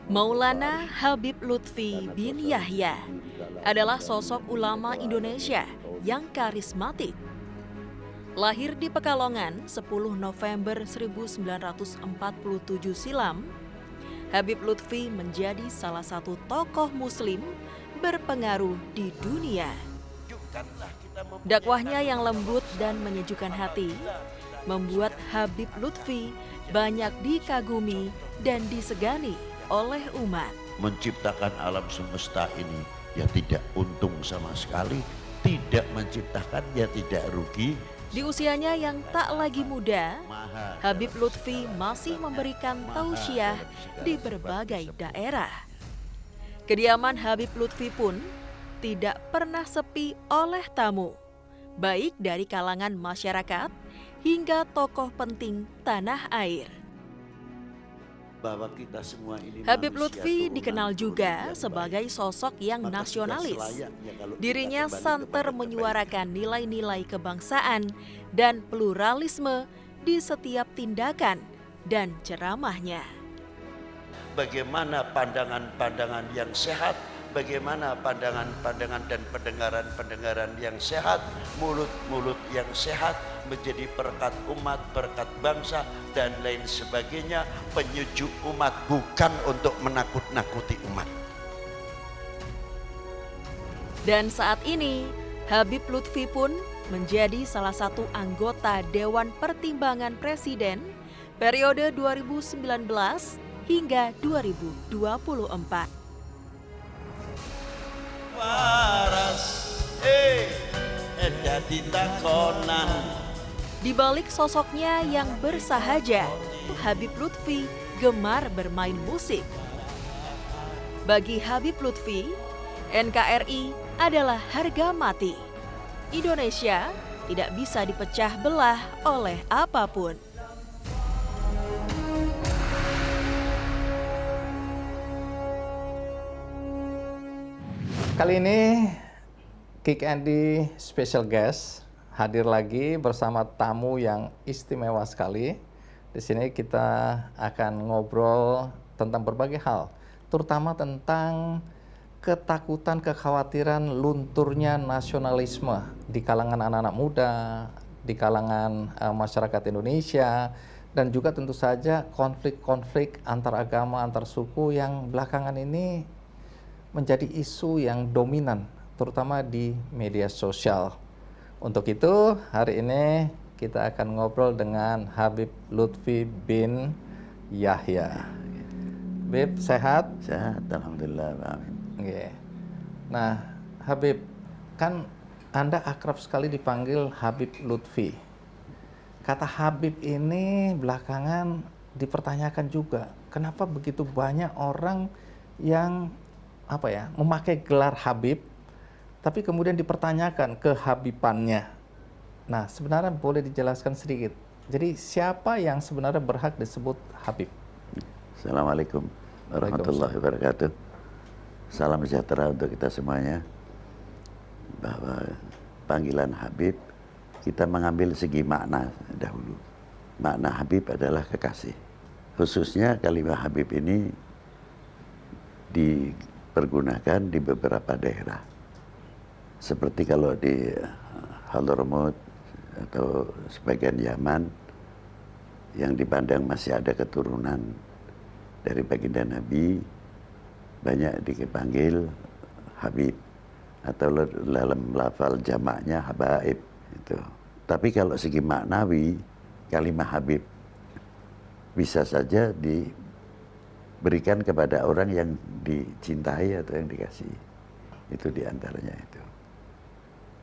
Maulana Habib Lutfi bin Yahya adalah sosok ulama Indonesia yang karismatik. Lahir di Pekalongan 10 November 1947 silam, Habib Lutfi menjadi salah satu tokoh muslim berpengaruh di dunia. Dakwahnya yang lembut dan menyejukkan hati membuat Habib Lutfi banyak dikagumi dan disegani oleh umat. Menciptakan alam semesta ini ya tidak untung sama sekali, tidak menciptakan ya tidak rugi. Di usianya yang tak lagi muda, Habib Lutfi masih memberikan tausiah di berbagai daerah. Kediaman Habib Lutfi pun tidak pernah sepi oleh tamu, baik dari kalangan masyarakat hingga tokoh penting tanah air. Bahwa kita semua ini Habib Lutfi dikenal juga sebagai sosok yang nasionalis. Dirinya santer menyuarakan nilai-nilai kebangsaan dan pluralisme di setiap tindakan dan ceramahnya. Bagaimana pandangan-pandangan yang sehat, bagaimana pandangan-pandangan dan pendengaran-pendengaran yang sehat, mulut-mulut yang sehat menjadi berkat umat, berkat bangsa dan lain sebagainya, penyejuk umat, bukan untuk menakut-nakuti umat. Dan saat ini, Habib Lutfi pun menjadi salah satu anggota Dewan Pertimbangan Presiden periode 2019 hingga 2024. Waras, jadi takonan. Di balik sosoknya yang bersahaja, Habib Lutfi gemar bermain musik. Bagi Habib Lutfi, NKRI adalah harga mati. Indonesia tidak bisa dipecah belah oleh apapun. Kali ini Kick Andy special guest hadir lagi bersama tamu yang istimewa sekali. Di sini kita akan ngobrol tentang berbagai hal, terutama tentang ketakutan, kekhawatiran lunturnya nasionalisme di kalangan anak-anak muda, di kalangan masyarakat Indonesia, dan juga tentu saja konflik-konflik antar agama, antar suku yang belakangan ini menjadi isu yang dominan, terutama di media sosial. Untuk itu, hari ini kita akan ngobrol dengan Habib Lutfi bin Yahya. Habib, sehat? Sehat, alhamdulillah. Amin. Okay. Nah, Habib, kan Anda akrab sekali dipanggil Habib Lutfi. Kata Habib ini belakangan dipertanyakan juga, kenapa begitu banyak orang yang memakai gelar Habib, tapi kemudian dipertanyakan kehabibannya. Nah, sebenarnya boleh dijelaskan sedikit. Jadi siapa yang sebenarnya berhak disebut Habib? Assalamualaikum warahmatullahi wabarakatuh. Salam sejahtera untuk kita semuanya. Bahwa panggilan Habib, kita mengambil segi makna dahulu. Makna Habib adalah kekasih. Khususnya kalimat Habib ini dipergunakan di beberapa daerah. Seperti kalau di Hadramaut atau sebagian Yaman yang dipandang masih ada keturunan dari baginda Nabi, banyak dipanggil Habib atau dalam lafal jamaknya Habaib itu. Tapi kalau segi maknawi, kalimat Habib bisa saja diberikan kepada orang yang dicintai atau yang dikasihi. Itu diantaranya itu.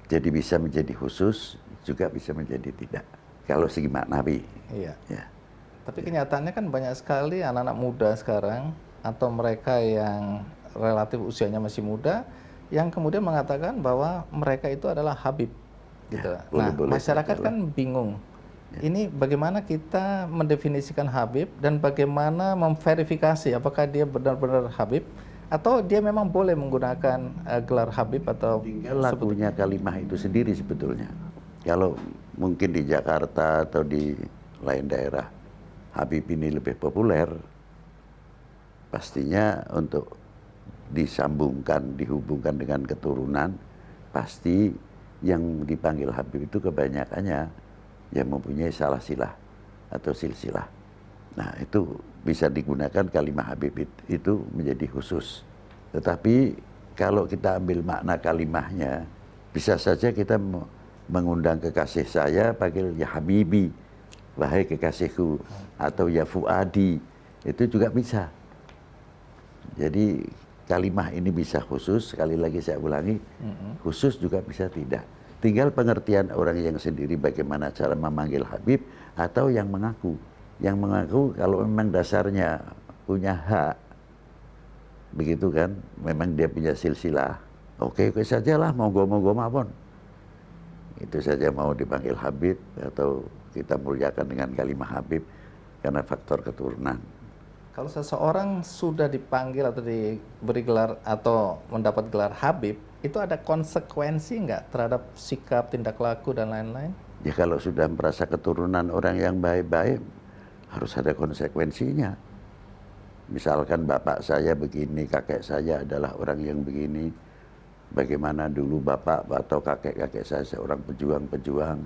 Jadi bisa menjadi khusus, juga bisa menjadi tidak. Kalau segi maknawi. Iya. Ya. Tapi kenyataannya kan banyak sekali anak-anak muda sekarang atau mereka yang relatif usianya masih muda yang kemudian mengatakan bahwa mereka itu adalah Habib. Gitu. Ya, Nah, boleh, masyarakat kan bingung. Ya. Ini bagaimana kita mendefinisikan Habib dan bagaimana memverifikasi apakah dia benar-benar Habib atau dia memang boleh menggunakan gelar Habib atau tinggal lagunya kalimah itu sendiri sebetulnya. Kalau mungkin di Jakarta atau di lain daerah Habib ini lebih populer, pastinya untuk disambungkan, dihubungkan dengan keturunan, pasti yang dipanggil Habib itu kebanyakannya yang mempunyai salasilah atau silsilah. Nah itu bisa digunakan kalimat Habib itu menjadi khusus. Tetapi kalau kita ambil makna kalimahnya, bisa saja kita mengundang kekasih saya panggil ya Habibi, wahai kekasihku, atau ya Fuadi, itu juga bisa. Jadi kalimah ini bisa khusus, sekali lagi saya ulangi, khusus juga bisa tidak. Tinggal pengertian orang yang sendiri bagaimana cara memanggil Habib atau yang mengaku. Yang mengaku kalau memang dasarnya punya hak, begitu kan, memang dia punya silsilah, oke sajalah, monggo mawon. Itu saja mau dipanggil Habib atau kita muliakan dengan kalimah Habib karena faktor keturunan. Kalau seseorang sudah dipanggil atau diberi gelar atau mendapat gelar Habib, itu ada konsekuensi nggak terhadap sikap, tindak laku, dan lain-lain? Ya kalau sudah merasa keturunan orang yang baik-baik, harus ada konsekuensinya. Misalkan bapak saya begini, kakek saya adalah orang yang begini. Bagaimana dulu bapak atau kakek-kakek saya seorang pejuang-pejuang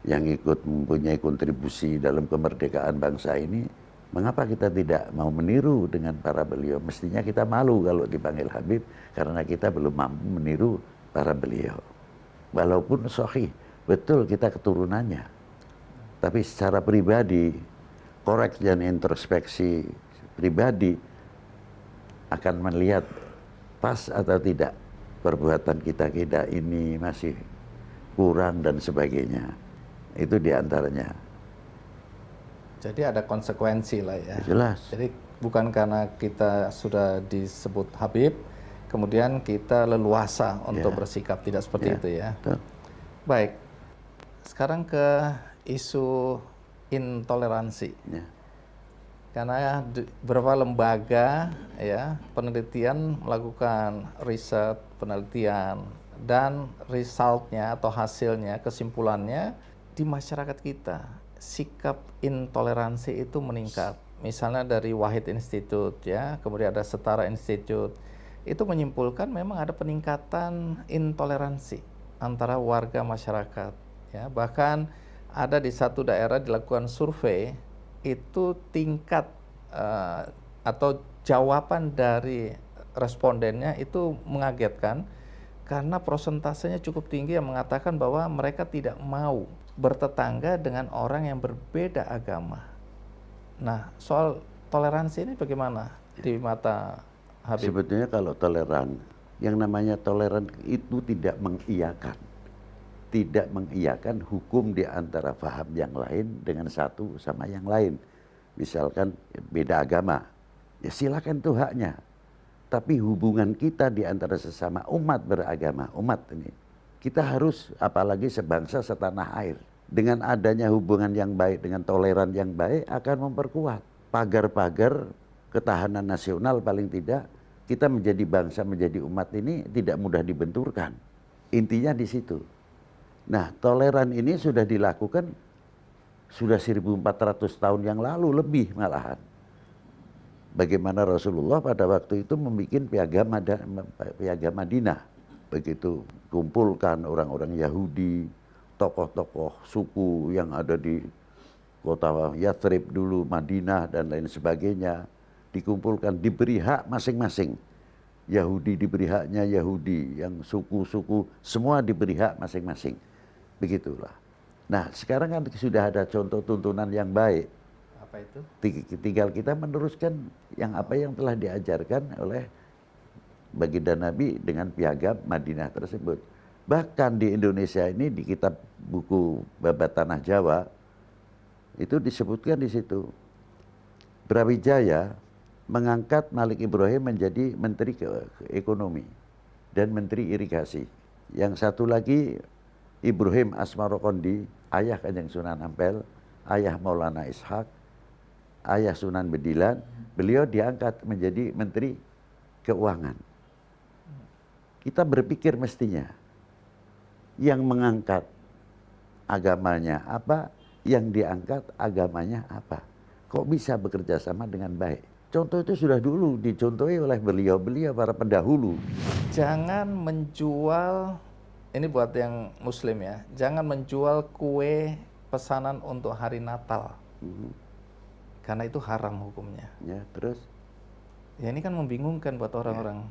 yang ikut mempunyai kontribusi dalam kemerdekaan bangsa ini, mengapa kita tidak mau meniru dengan para beliau? Mestinya kita malu kalau dipanggil Habib karena kita belum mampu meniru para beliau. Walaupun sahih, betul kita keturunannya. Tapi secara pribadi, korek dan introspeksi pribadi akan melihat pas atau tidak perbuatan kita ini masih kurang dan sebagainya. Itu diantaranya. Jadi ada konsekuensi lah ya. Jelas. Jadi bukan karena kita sudah disebut Habib, kemudian kita leluasa untuk bersikap, tidak seperti itu ya. Betul. Baik, sekarang ke isu intoleransi. Ya. Karena beberapa lembaga ya penelitian melakukan riset, penelitian, dan resultnya atau hasilnya, kesimpulannya di masyarakat kita sikap intoleransi itu meningkat. Misalnya dari Wahid Institute ya, kemudian ada Setara Institute, itu menyimpulkan memang ada peningkatan intoleransi antara warga masyarakat ya. Bahkan ada di satu daerah dilakukan survei, itu tingkat atau jawaban dari respondennya itu mengagetkan karena prosentasenya cukup tinggi yang mengatakan bahwa mereka tidak mau bertetangga dengan orang yang berbeda agama. Nah, soal toleransi ini bagaimana di mata Habib? Sebetulnya kalau toleran, yang namanya toleran itu tidak mengiyakan hukum di antara faham yang lain dengan satu sama yang lain. Misalkan beda agama, ya silakan itu haknya. Tapi hubungan kita di antara sesama umat beragama, umat ini, kita harus, apalagi sebangsa setanah air, dengan adanya hubungan yang baik, dengan toleran yang baik, akan memperkuat pagar-pagar ketahanan nasional. Paling tidak kita menjadi bangsa, menjadi umat ini tidak mudah dibenturkan. Intinya di situ. Nah, toleran ini sudah dilakukan sudah 1400 tahun yang lalu, lebih malahan. Bagaimana Rasulullah pada waktu itu membuat piagam Madinah. Begitu kumpulkan orang-orang Yahudi, tokoh-tokoh suku yang ada di kota Yathrib dulu, Madinah dan lain sebagainya, dikumpulkan, diberi hak masing-masing. Yahudi diberi haknya Yahudi, yang suku-suku semua diberi hak masing-masing. Begitulah. Nah, sekarang kan sudah ada contoh tuntunan yang baik. Apa itu? Tinggal kita meneruskan apa yang telah diajarkan oleh baginda Nabi dengan piagam Madinah tersebut. Bahkan di Indonesia ini di kitab buku Babat Tanah Jawa itu disebutkan di situ, Brawijaya mengangkat Malik Ibrahim menjadi Menteri Ekonomi dan Menteri Irigasi. Yang satu lagi Ibrahim Asmarokondi, ayah Kanjeng Sunan Ampel, ayah Maulana Ishak, ayah Sunan Bedilan, beliau diangkat menjadi Menteri Keuangan. Kita berpikir mestinya yang mengangkat agamanya apa, yang diangkat agamanya apa. Kok bisa bekerja sama dengan baik? Contoh itu sudah dulu dicontohi oleh beliau-beliau para pendahulu. Jangan menjual, ini buat yang muslim ya, jangan menjual kue pesanan untuk hari Natal. Karena itu haram hukumnya. Ya, terus Ya ini kan membingungkan buat orang-orang.